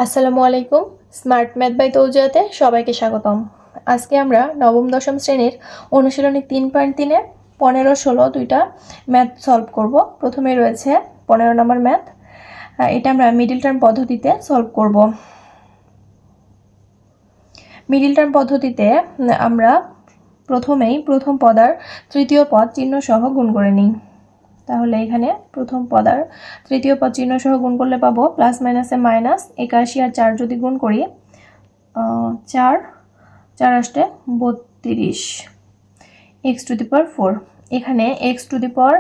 আসসালামু আলাইকুম। Smart math by তৌজিয়াতে সবাইকে স্বাগতম। আজকে আমরা নবম দশম শ্রেণীর অনুশীলনী 3.3-এর 15-16 দুইটা ম্যাথ সলভ করব। প্রথমে রয়েছে 15 নম্বর ম্যাথ, এটা আমরা মিডল টার্ম পদ্ধতিতে সলভ করব। মিডল টার্ম পদ্ধতিতে আমরা প্রথমেই প্রথম পদার তৃতীয় পদ চিহ্ন সহ গুণ করে নিই। তাহলে এখানে প্রথম পদার তৃতীয় পদ চিহ্ন সহ গুণ করলে পাবো প্লাস মাইনাসে মাইনাস 81 আর 4 যদি গুণ করি 4 4 আসতে 32 x টু দি পাওয়ার 4। এখানে x টু দি পাওয়ার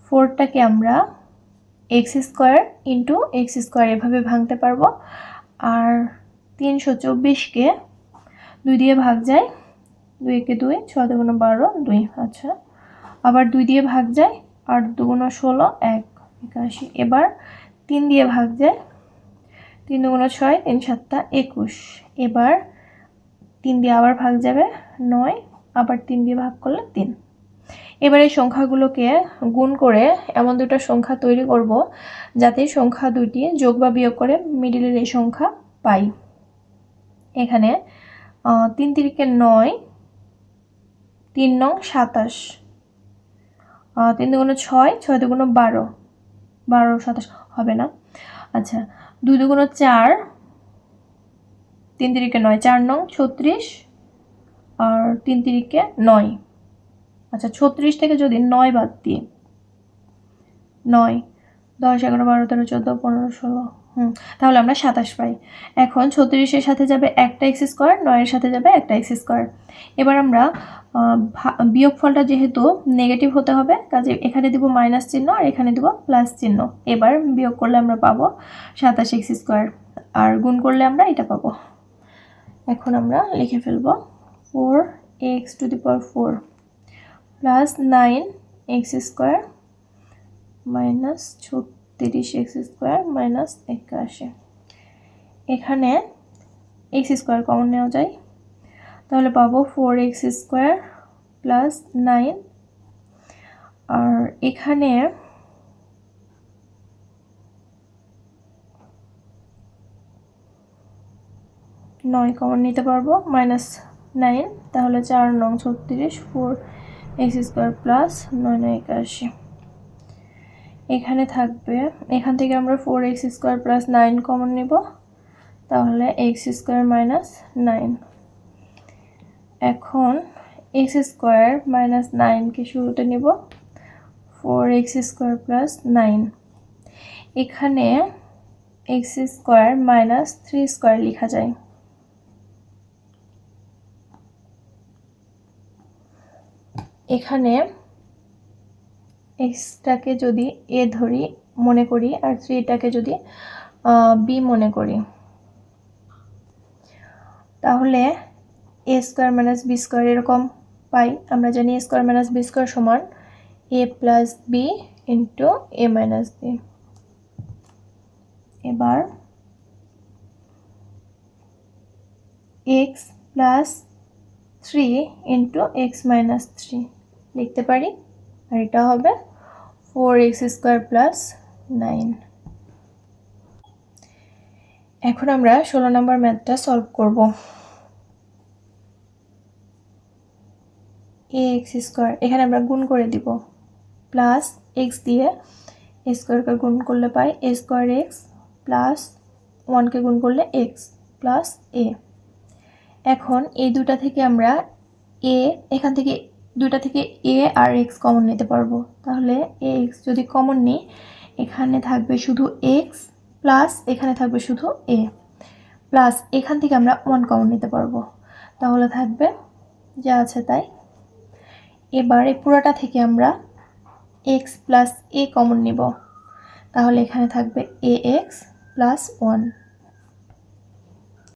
4টাকে আমরা x square into x square এভাবে ভাঙতে পারবো। আর 324কে 2 দিয়ে ভাগ যায়, 2 একে 2, 6 দুগুণ 12, 2। আচ্ছা, আবার 2 দিয়ে ভাগ যায়, 8 দুগুণ 16, 1 81। এবার 3 দিয়ে ভাগ যায়, 3 দুগুণ 6, 3 7 21। এবার 3 দিয়ে আবার ভাগ যাবে 9, আবার 3 দিয়ে ভাগ করলে 3। এবার এই সংখ্যাগুলোকে গুণ করে এমন দুটো সংখ্যা তৈরি করব যাতে সংখ্যা দুটি যোগ বা বিয়োগ করে মিডলের এই সংখ্যা পাই। এখানে 3 তিরিকে 9, 3 নং 27, 3 দুগুণ 6, 6 দুগুণ 12, 12 27 হবে না। আচ্ছা, 2 দুগুণ 4, 3 তিরিকে 9, 4 নং 36, আর 3 তিরিকে 9। আচ্ছা, 36 থেকে যদি 9 বাদ দিই, 9 10 11 12 13 14 15 16, তাহলে আমরা 27 পাই। এখন 36-এর সাথে যাবে একটা এক্স স্কয়ার, 9-এর সাথে যাবে একটা এক্স স্কয়ার। এবার আমরা বিয়োগফলটা যেহেতু নেগেটিভ হতে হবে, কাজে এখানে দিব মাইনাস চিহ্ন আর এখানে দিব প্লাস চিহ্ন। এবার বিয়োগ করলে আমরা পাবো 27 এক্স স্কয়ার, আর গুণ করলে আমরা এটা পাবো। এখন আমরা লিখে ফেলবো 4x to the power 4 plus 9x square minus 36x square minus 81। এখানে x স্কয়ার কমন নেওয়া যায়, তাহলে পাবো 4x স্কয়ার প্লাস 9, আর এখানে নয় কমন নিতে পারবো, মাইনাস 9, তাহলে 4 নং 36, 4x স্কয়ার প্লাস 9 81। এখানে থাকবে, এখান থেকে আমরা 4x স্কয়ার প্লাস 9 কমন নিব, তাহলে x স্কয়ার মাইনাস 9। এখন x স্কয়ার মাইনাস 9কে শুরুতে নিব, 4x স্কয়ার প্লাস 9। এখানে x স্কয়ার মাইনাস 3 স্কয়ার লেখা যায়। এখানে x-টাকে যদি a ধরি মনে করি আর 3টাকে যদি b মনে করি, তাহলে a square minus b square এরকম পাই। আমরা জানি a square minus b square সমান a plus b into a minus b। এবার x plus 3 into x minus 3 লিখতে পারি, আর এটা হবে 4x স্কয়ার প্লাস 9। এখন আমরা 16 নম্বর ম্যাথটা সলভ করব। ax স্কয়ার এখানে আমরা গুণ করে দিব, প্লাস x দিয়ে a স্কয়ারকে গুণ করলে পাই a স্কয়ার x, প্লাস 1কে গুণ করলে x প্লাস a। এখন এই দুটা থেকে আমরা a, এখান থেকে দুটা থেকে a আর x কমন নিতে পারবো। তাহলে ax যদি কমন নিই, এখানে থাকবে শুধু x, প্লাস এখানে থাকবে শুধু a, প্লাস এখান থেকে আমরা 1 কমন নিতে পারবো, তাহলে থাকবে যা আছে তাই। এবার এই পুরোটা থেকে আমরা x প্লাস a কমন নিব, তাহলে এখানে থাকবে ax প্লাস 1।